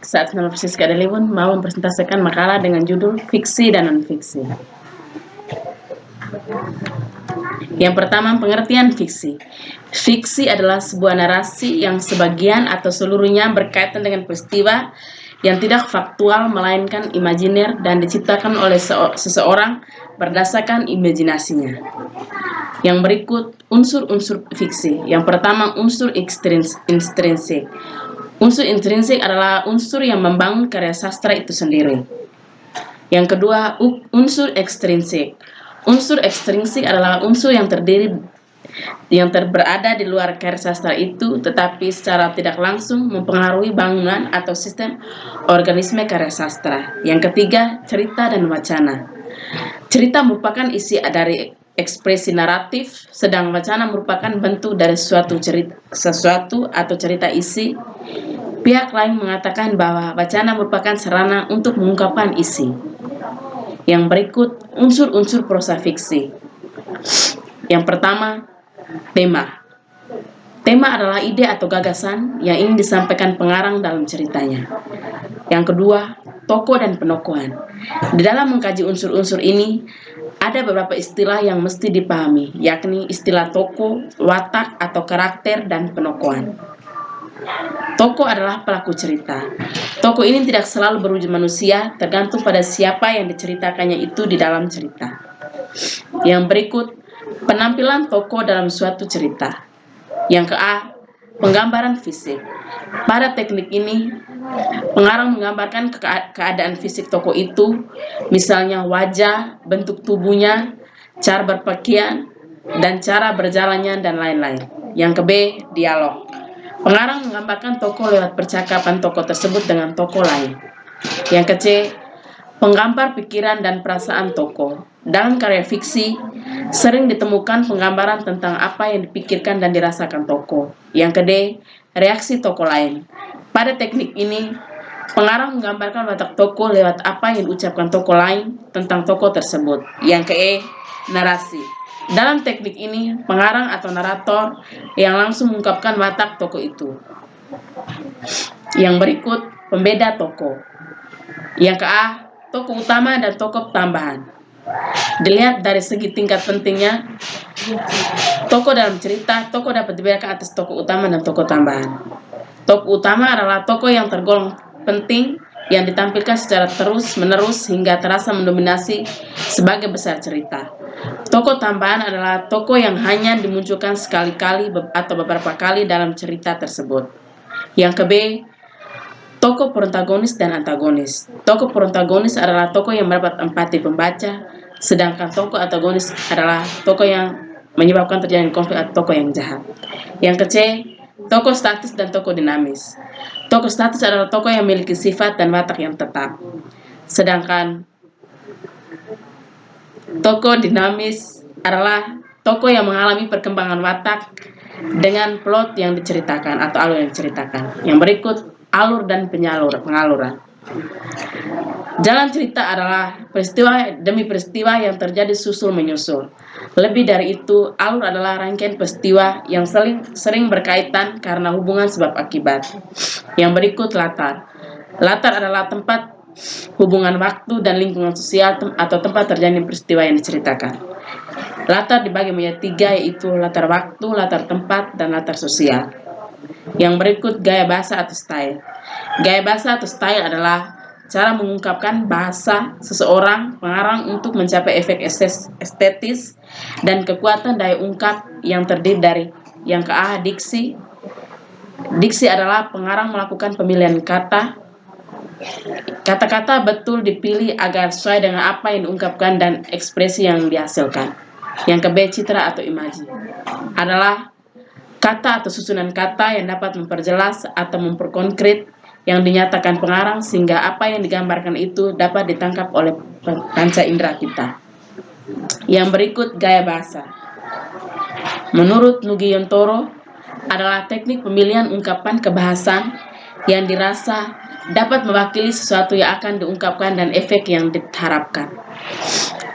saat Universitas Kadalewon mau mempresentasikan makalah dengan judul Fiksi dan Non-Fiksi. Yang pertama, pengertian fiksi. Fiksi adalah sebuah narasi yang sebagian atau seluruhnya berkaitan dengan peristiwa yang tidak faktual melainkan imajiner dan diciptakan oleh seseorang berdasarkan imajinasinya. Yang berikut unsur-unsur fiksi. Yang pertama, unsur intrinsik. Unsur intrinsik adalah unsur yang membangun karya sastra itu sendiri. Yang kedua, unsur ekstrinsik. Unsur ekstrinsik adalah unsur yang berada di luar karya sastra itu, tetapi secara tidak langsung mempengaruhi bangunan atau sistem organisme karya sastra. Yang ketiga, cerita dan wacana. Cerita merupakan isi dari ekspresi naratif, sedang wacana merupakan bentuk dari sesuatu atau cerita isi. Pihak lain mengatakan bahwa wacana merupakan sarana untuk mengungkapkan isi. Yang berikut unsur-unsur prosa fiksi. Yang pertama, tema. Tema adalah ide atau gagasan yang ingin disampaikan pengarang dalam ceritanya. Yang kedua, tokoh dan penokohan. Di dalam mengkaji unsur-unsur ini, ada beberapa istilah yang mesti dipahami, yakni istilah tokoh, watak atau karakter, dan penokohan. Tokoh adalah pelaku cerita. Tokoh ini tidak selalu berwujud manusia, tergantung pada siapa yang diceritakannya itu di dalam cerita. Yang berikut, penampilan tokoh dalam suatu cerita. Yang ke-A, penggambaran fisik. Pada teknik ini, pengarang menggambarkan keadaan fisik tokoh itu, misalnya wajah, bentuk tubuhnya, cara berpakaian, dan cara berjalannya, dan lain-lain. Yang ke-B, dialog. Pengarang menggambarkan tokoh lewat percakapan tokoh tersebut dengan tokoh lain. Yang ke-C, penggambar pikiran dan perasaan tokoh. Dalam karya fiksi, sering ditemukan penggambaran tentang apa yang dipikirkan dan dirasakan tokoh. Yang ke-D, reaksi tokoh lain. Pada teknik ini, pengarang menggambarkan watak tokoh lewat apa yang diucapkan tokoh lain tentang tokoh tersebut. Yang ke-E, narasi. Dalam teknik ini, pengarang atau narator yang langsung mengungkapkan watak tokoh itu. Yang berikut, pembeda tokoh. Yang ke-A, tokoh utama dan tokoh tambahan. Dilihat dari segi tingkat pentingnya, tokoh dalam cerita, tokoh dapat dibedakan atas tokoh utama dan tokoh tambahan. Tokoh utama adalah tokoh yang tergolong penting yang ditampilkan secara terus-menerus hingga terasa mendominasi sebagai besar cerita. Tokoh tambahan adalah tokoh yang hanya dimunculkan sekali-kali atau beberapa kali dalam cerita tersebut. Yang ke-B, tokoh protagonis dan antagonis. Tokoh protagonis adalah tokoh yang mendapat empati pembaca, sedangkan tokoh antagonis adalah tokoh yang menyebabkan terjadi konflik atau tokoh yang jahat. Yang ke-C, tokoh statis dan tokoh dinamis. Tokoh statis adalah tokoh yang memiliki sifat dan watak yang tetap. Sedangkan tokoh dinamis adalah tokoh yang mengalami perkembangan watak dengan plot yang diceritakan atau alur yang diceritakan. Yang berikut, alur dan pengaluran. Jalan cerita adalah peristiwa demi peristiwa yang terjadi susul menyusul. Lebih dari itu, alur adalah rangkaian peristiwa yang sering berkaitan karena hubungan sebab akibat. Yang berikut, latar. Latar adalah tempat, hubungan waktu dan lingkungan sosial atau tempat terjadi peristiwa yang diceritakan. Latar dibagi menjadi 3, yaitu latar waktu, latar tempat, dan latar sosial. Yang berikut, gaya bahasa atau style. Gaya bahasa atau style adalah cara mengungkapkan bahasa seseorang pengarang untuk mencapai efek estetis dan kekuatan daya ungkap yang terdiri dari yang ke-A, diksi. Diksi adalah pengarang melakukan pemilihan kata. Kata-kata betul dipilih agar sesuai dengan apa yang diungkapkan dan ekspresi yang dihasilkan. Yang ke-B, citra atau imaji. Adalah kata atau susunan kata yang dapat memperjelas atau memperkonkret yang dinyatakan pengarang sehingga apa yang digambarkan itu dapat ditangkap oleh panca indera kita. Yang berikut, gaya bahasa. Menurut Nugi Yontoro, adalah teknik pemilihan ungkapan kebahasan yang dirasa dapat mewakili sesuatu yang akan diungkapkan dan efek yang diharapkan.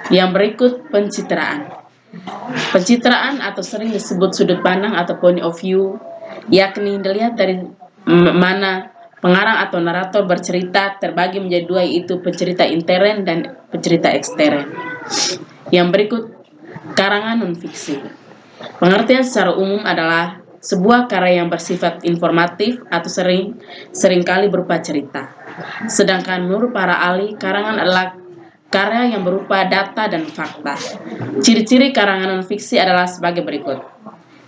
Yang berikut, pencitraan. Pencitraan atau sering disebut sudut pandang atau point of view, yakni dilihat dari mana Pengarang atau narator bercerita terbagi menjadi dua, yaitu pencerita intern dan pencerita ekstern. Yang berikut karangan non-fiksi. Pengertian secara umum adalah sebuah karya yang bersifat informatif atau seringkali berupa cerita. Sedangkan menurut para ahli, karangan adalah karya yang berupa data dan fakta. Ciri-ciri karangan non-fiksi adalah sebagai berikut.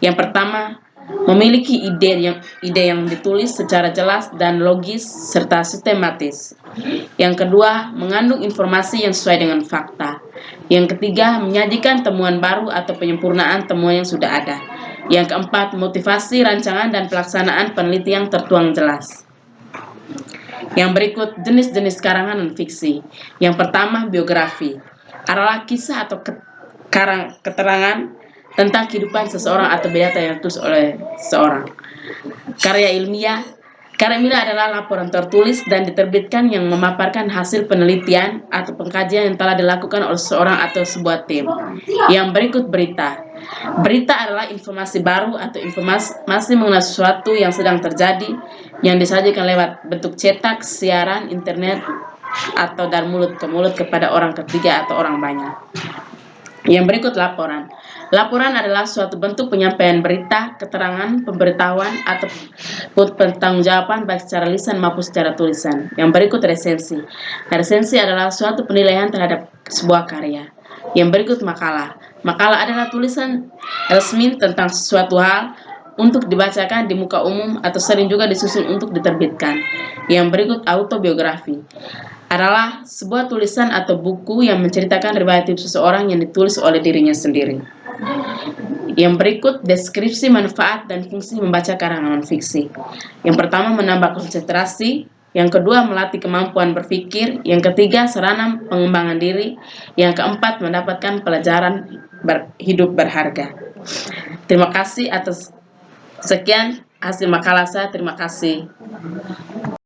Yang pertama, memiliki ide yang ditulis secara jelas dan logis serta sistematis. Yang kedua, mengandung informasi yang sesuai dengan fakta. Yang ketiga, menyajikan temuan baru atau penyempurnaan temuan yang sudah ada. Yang keempat, motivasi, rancangan, dan pelaksanaan penelitian tertuang jelas. Yang berikut jenis-jenis karangan non-fiksi. Yang pertama, biografi. Adalah kisah atau keterangan tentang kehidupan seseorang atau data yang ditulis oleh seseorang. Karya ilmiah. Karya ilmiah adalah laporan tertulis dan diterbitkan yang memaparkan hasil penelitian atau pengkajian yang telah dilakukan oleh seseorang atau sebuah tim. Yang berikut berita. Berita adalah informasi baru atau informasi mengenai sesuatu yang sedang terjadi yang disajikan lewat bentuk cetak, siaran, internet, atau dari mulut ke mulut kepada orang ketiga atau orang banyak. Yang berikut laporan. Laporan adalah suatu bentuk penyampaian berita, keterangan, pemberitahuan, atau pertanggungjawaban baik secara lisan maupun secara tulisan. Yang berikut resensi. Resensi adalah suatu penilaian terhadap sebuah karya. Yang berikut makalah. Makalah adalah tulisan resmi tentang suatu hal untuk dibacakan di muka umum atau sering juga disusun untuk diterbitkan. Yang berikut autobiografi adalah sebuah tulisan atau buku yang menceritakan riwayat hidup seseorang yang ditulis oleh dirinya sendiri. Yang berikut deskripsi manfaat dan fungsi membaca karangan non-fiksi. Yang pertama, menambah konsentrasi. Yang kedua, melatih kemampuan berpikir. Yang ketiga, sarana pengembangan diri. Yang keempat, mendapatkan pelajaran hidup berharga. Terima kasih atas sekian hasil makalah saya. Terima kasih.